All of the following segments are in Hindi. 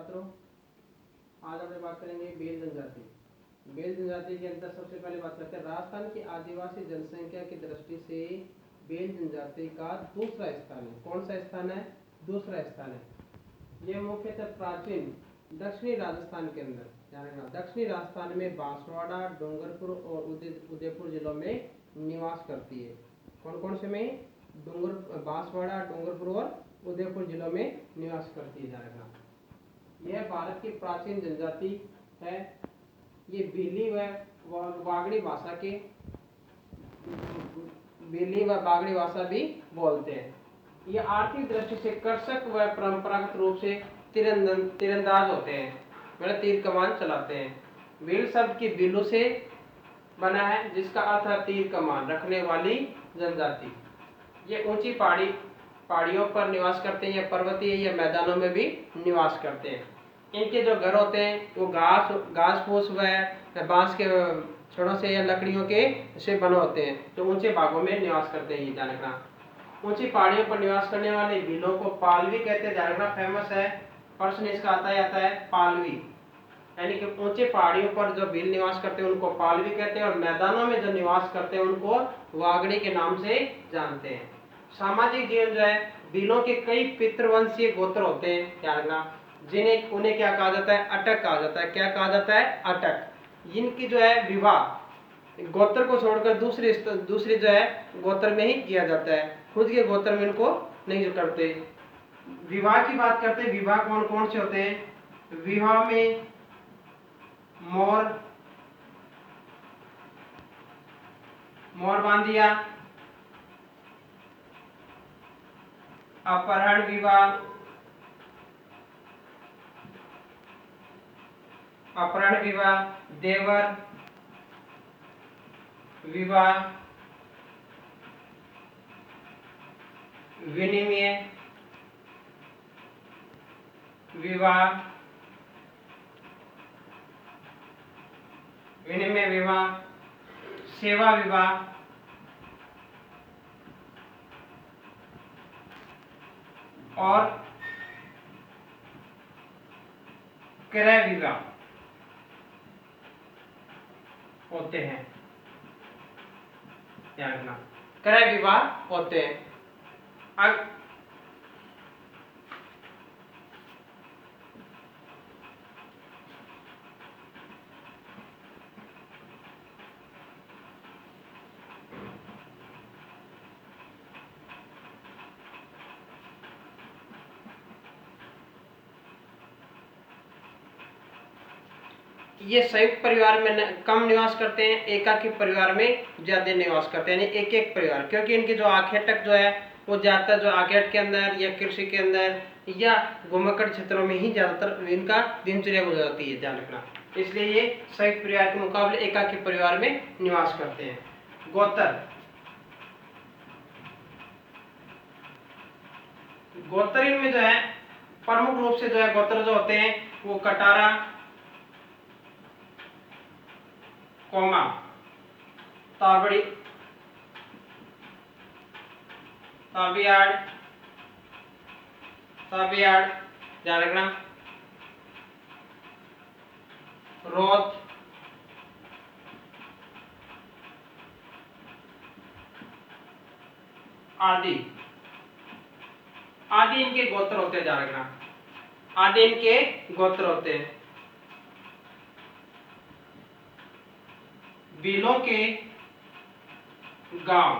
छात्रों, आज हम बात करेंगे बेल जनजाति। बेल जनजाति के अंदर सबसे पहले बात करते हैं राजस्थान की आदिवासी जनसंख्या की दृष्टि से बेल जनजाति का दूसरा स्थान है। कौन सा स्थान है? दूसरा स्थान है। यह मुख्यतः प्राचीन दक्षिणी राजस्थान के अंदर, ध्यान रखना, दक्षिणी राजस्थान में बांसवाड़ा, डूंगरपुर और उदयपुर जिलों में निवास करती है। कौन कौन से में? बांसवाड़ा, डूंगरपुर और उदयपुर जिलों में निवास करती है। ध्यान रखना, यह भारत की प्राचीन जनजाति है। ये भीली व बागड़ी भाषा के भीली व बागड़ी भाषा भी बोलते हैं। ये आर्थिक दृष्टि से कृषक व परंपरागत रूप से तीरंदाज होते हैं, मतलब तीर कमान चलाते हैं। भील शब्द की भीलू से बना है, जिसका अर्थ है तीर कमान रखने वाली जनजाति। ये ऊंची पहाड़ियों पर निवास करते हैं, या पर्वतीय या मैदानों में भी निवास करते हैं। इनके जो घर होते हैं वो घास फूस व बांस के छड़ों से या लकड़ियों के से बने होते हैं, तो ऊंचे भागों में निवास करते हैं। ये ध्यान रखना, ऊंची पहाड़ियों पर निवास करने वाले भीलों को पालवी कहते हैं। ध्यान रखना, फेमस है, प्रश्न इसका आता है पालवी, यानी कि ऊंचे पहाड़ियों पर जो भील निवास करते हैं उनको पालवी कहते हैं, और मैदानों में जो निवास करते हैं उनको वागड़ी के नाम से जानते हैं। सामाजिक जीवन जो है, भीलों के कई पितृवंशीय गोत्र होते हैं, ध्यान रखना, उन्हें क्या कहा जाता है? अटक कहा जाता है। क्या कहा जाता है? अटक। इनकी जो है विवाह गोत्र को छोड़कर दूसरी जो है गोत्र में ही किया जाता है, खुद के गोत्र में इनको नहीं करते। विवाह की बात करते हैं, विवाह कौन कौन से होते हैं? विवाह में मोर बांधिया, अपहरण विवाह, देवर विवाह, विनिमय विवाह, सेवा विवाह और क्रय विवाह होते हैं। ध्यान रखना, क्रय विवाह होते हैं। ये संयुक्त परिवार में कम निवास करते हैं, एकाकी परिवार में ज्यादा निवास करते हैं, यानी एक एक परिवार, क्योंकि इनके जो आखेटक जो है वो ज्यादातर जो आखेट के अंदर या कृषि के अंदर या घुमक्कड़ क्षेत्रों में ही ज्यादातर इनका दिनचर्या गुजर जाती है। ध्यान रखना, इसलिए ये संयुक्त परिवार के मुकाबले एकाकी परिवार में निवास करते हैं। गोत्र इनमें जो है प्रमुख रूप से जो है गोत्र जो होते हैं वो कटारा, कोमा, ताबड़ी, ताबियाड़, ध्यान रखना, रोत, आदि इनके गोत्र होते हैं। ध्यान रखना, आदि इनके गोत्र होते हैं। भीलों के गांव,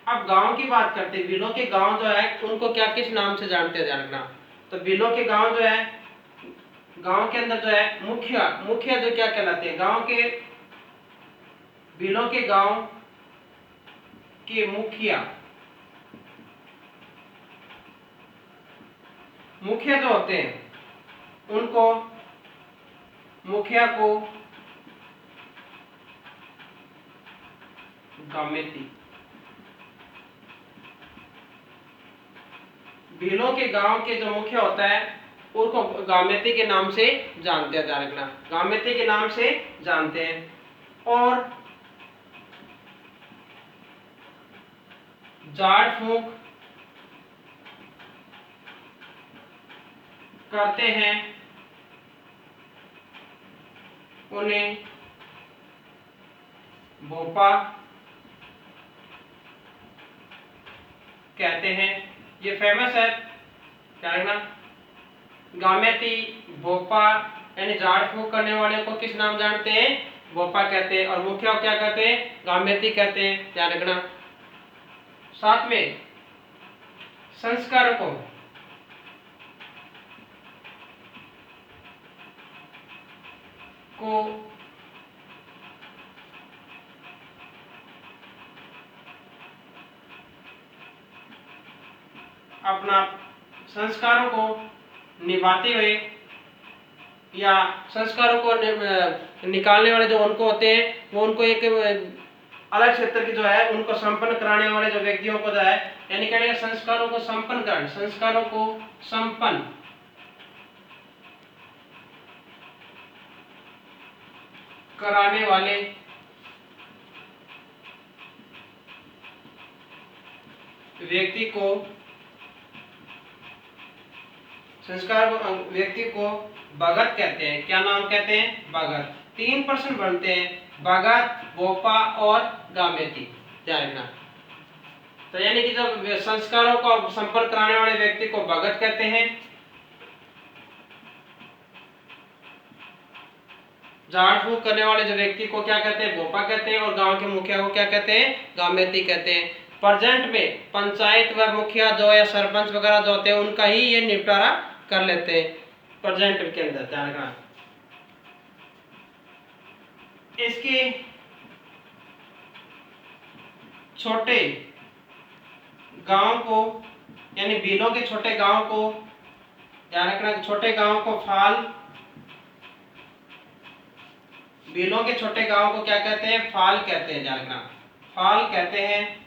अब गांव की बात करते हैं। भीलों के गांव जो है उनको क्या किस नाम से जानते हैं? ध्यान रखना, तो भीलों के गांव जो है, गांव के अंदर जो है मुखिया जो क्या कहलाते हैं? गांव के भीलों के गांव के मुखिया जो होते हैं उनको मुखिया को गामेती, भीलों के गांव के जो मुखिया होता है उसको गामेती के नाम से जानते हैं। ध्यान रखना, गामेती के नाम से जानते हैं। और झाड़ फूंक करते हैं उन्हें भोपा कहते हैं। ये फेमस है, क्या है ना, गामेती भोपा, यानी झाड़ फूक करने वाले को किस नाम जानते हैं? भोपा कहते हैं। और मुखिया को क्या कहते हैं? गामेती कहते हैं, ध्यान रखना। साथ में संस्कार को अपना संस्कारों को निभाते हुए या संस्कारों को निकालने वाले जो उनको होते हैं, वो उनको एक अलग क्षेत्र की जो है उनको संपन्न कराने वाले जो व्यक्तियों को जो है, यानी कहने संस्कारों को संपन्न कराने, संस्कारों को संपन्न कराने वाले व्यक्ति को, संस्कार व्यक्ति को भगत कहते हैं। क्या नाम कहते हैं? भगत। 3 पर्सन बनते हैं, भगत, भोपा और गामेती, ध्यान रखना। तो यानी कि जब संस्कारों को संपन्न कराने वाले व्यक्ति को भगत कहते हैं, झाड़ फूक करने वाले जो व्यक्ति को क्या कहते हैं? भोपा कहते हैं। और गांव के मुखिया को क्या कहते हैं? गामेती कहते हैं। प्रेजेंट में पंचायत व मुखिया जो या सरपंच वगैरह जो होते हैं उनका ही ये निपटारा कर लेते हैं प्रेजेंट के अंदर, ध्यान रखना। इसके छोटे गांव को, यानी बिलों के छोटे गांव को, ध्यान रखना, छोटे गांव को फाल, बिलों के छोटे गांव को क्या कहते हैं? फाल कहते हैं, ध्यान रखना, फाल कहते हैं।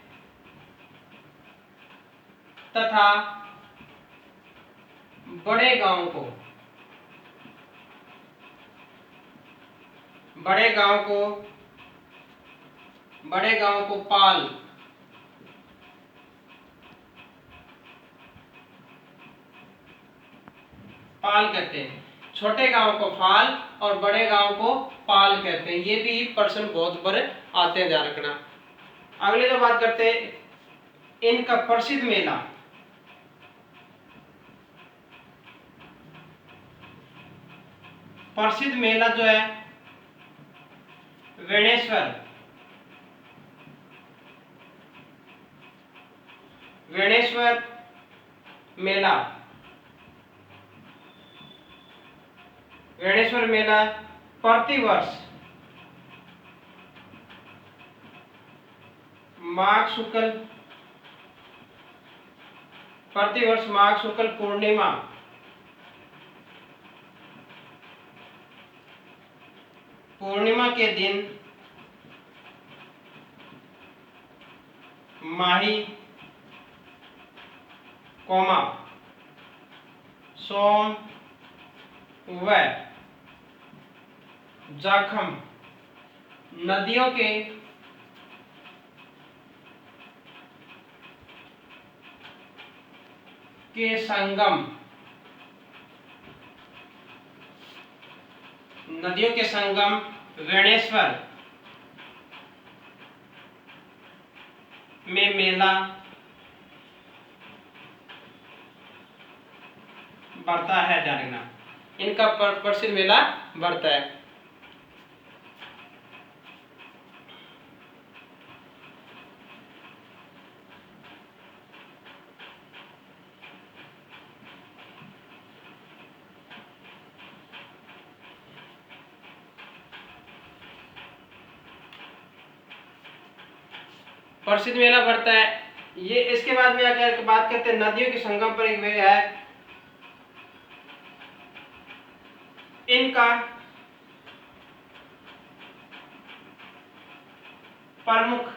तथा बड़े गांव को, बड़े गांव को पाल कहते हैं। छोटे गांव को फाल और बड़े गांव को पाल कहते हैं। ये भी पर्सन बहुत बड़े आते हैं, ध्यान रखना। अगले जो बात करते हैं, इनका प्रसिद्ध मेला, प्रसिद्ध मेला जो है वेणेश्वर मेला, वेणेश्वर मेला प्रतिवर्ष माघ शुक्ल पूर्णिमा के दिन माही कोमा सोम व जाखम नदियों के संगम, नदियों के संगम वेणेश्वर में मेला बढ़ता है, जानना। इनका प्रसिद्ध मेला बढ़ता है। प्रसिद्ध मेला बढ़ता है। ये इसके बाद में अगर बात करते हैं, नदियों के संगम पर एक वे है, इनका प्रमुख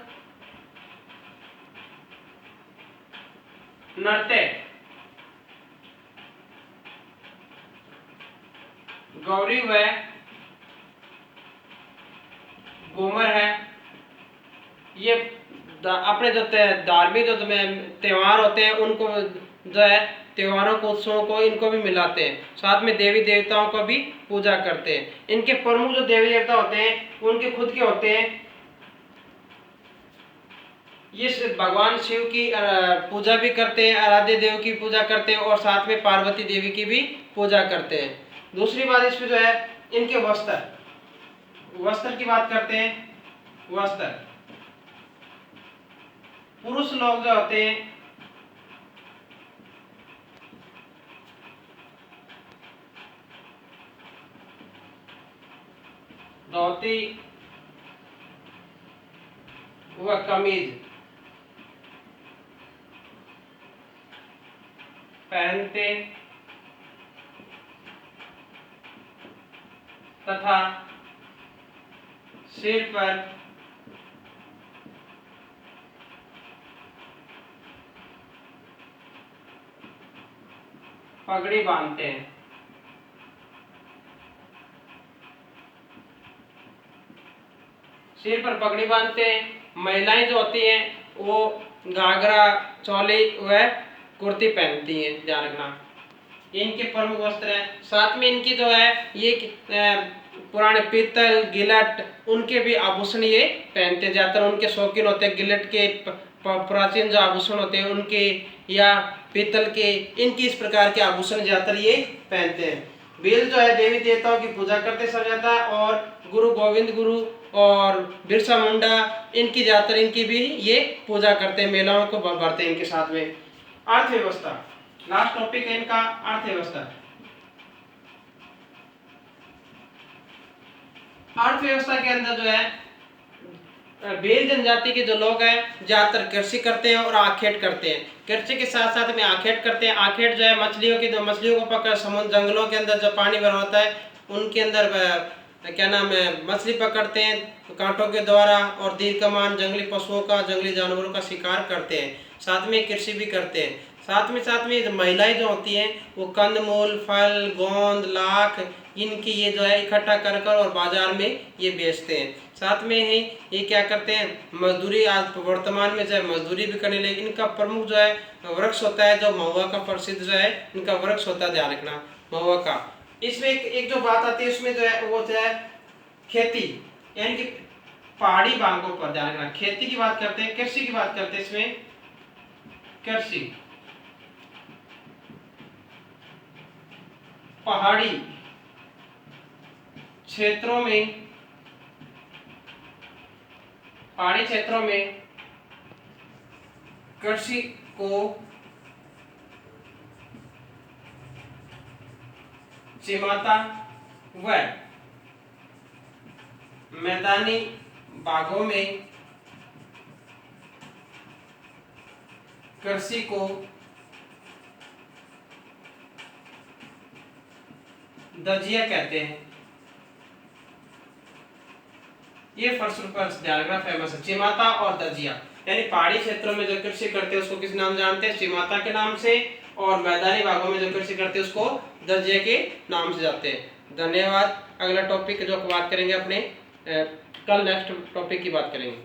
नृत्य गौरी व घूमर है। ये अपने जो धार्मिक जो त्योहार होते हैं उनको जो है त्योहारों को, उत्सवों को इनको भी मिलाते हैं। साथ में देवी देवताओं को भी पूजा करते हैं। इनके प्रमुख जो देवी देवता होते हैं उनके खुद के होते हैं। ये भगवान शिव की पूजा भी करते हैं, आराध्य देव की पूजा करते हैं और साथ में पार्वती देवी की भी पूजा करते हैं। दूसरी बात इसमें जो है इनके वस्त्र की बात करते हैं। वस्त्र, पुरुष लोग जो होते हैं धोती व कमीज पहनते तथा सिर पर पगड़ी बांधते हैं। सिर पर पगड़ी बांधते हैं। महिलाएं जो होती हैं वो घाघरा, चोली व कुर्ती पहनती हैं, ध्यान रखना। इनके प्रमुख वस्त्र हैं। साथ में इनकी जो है ये पुराने पीतल, गिलट, उनके भी आभूषण ये पहनते हैं। ज्यादातर उनके शौकीन होते हैं गिलट के, प्राचीन जो आभूषण होते हैं उनके, या पीतल के, इनकी इस प्रकार के आभूषण ज्यादातर ये पहनते हैं। भील जो है देवी देवताओं की पूजा करते सब जाता है और गुरु गोविंद गुरु और बिरसा मुंडा इनकी ज्यादातर इनकी भी ये पूजा करते हैं, मेलाओं को भरते हैं इनके साथ में। अर्थव्यवस्था, लास्ट टॉपिक है इनका अर्थव्यवस्था। अर्थव्यवस्था के अंदर जो है भील जनजाति के जो लोग हैं ज्यादातर कृषि करते हैं और आखेट करते हैं। कृषि के साथ साथ में आखेट करते हैं। आखेट जो है मछलियों को पकड़ समुद्र, जंगलों के अंदर जब पानी भरा होता है उनके अंदर क्या नाम है मछली पकड़ते हैं कांटों के द्वारा और तीर कमान जंगली पशुओं का, जंगली जानवरों का शिकार करते हैं। साथ में कृषि भी करते हैं। साथ में महिलाएं जो होती हैं वो कंदमूल, फल, गोंद, लाख इनकी ये जो है इकट्ठा कर कर और बाजार में ये बेचते हैं। साथ में ही ये क्या करते हैं मजदूरी, आज वर्तमान में जो है मजदूरी भी करने लगे। इनका प्रमुख जो है वृक्ष होता है जो महुआ का प्रसिद्ध जो है इनका वृक्ष होता है, ध्यान रखना महुआ का। इसमें एक जो बात आती है उसमें जो है वो जो है खेती, यानी कि पहाड़ी भागों पर ध्यान रखना। खेती की बात करते हैं, कृषि की बात करते हैं। इसमें कृषि पहाड़ी क्षेत्रों में कृषि को चिमाता व मैदानी भागों में कृषि को दजिया कहते हैं। ये फर्स्ट ध्यान रखना फेमस है, चिमाता और दजिया। यानी पहाड़ी क्षेत्रों में जो कृषि करते हैं उसको किस नाम जानते हैं, चिमाता के नाम से, और मैदानी भागों में जो कृषि करते हैं उसको दजिया के नाम से जाते हैं। धन्यवाद। अगला टॉपिक जो बात करेंगे अपने कल नेक्स्ट टॉपिक की बात करेंगे।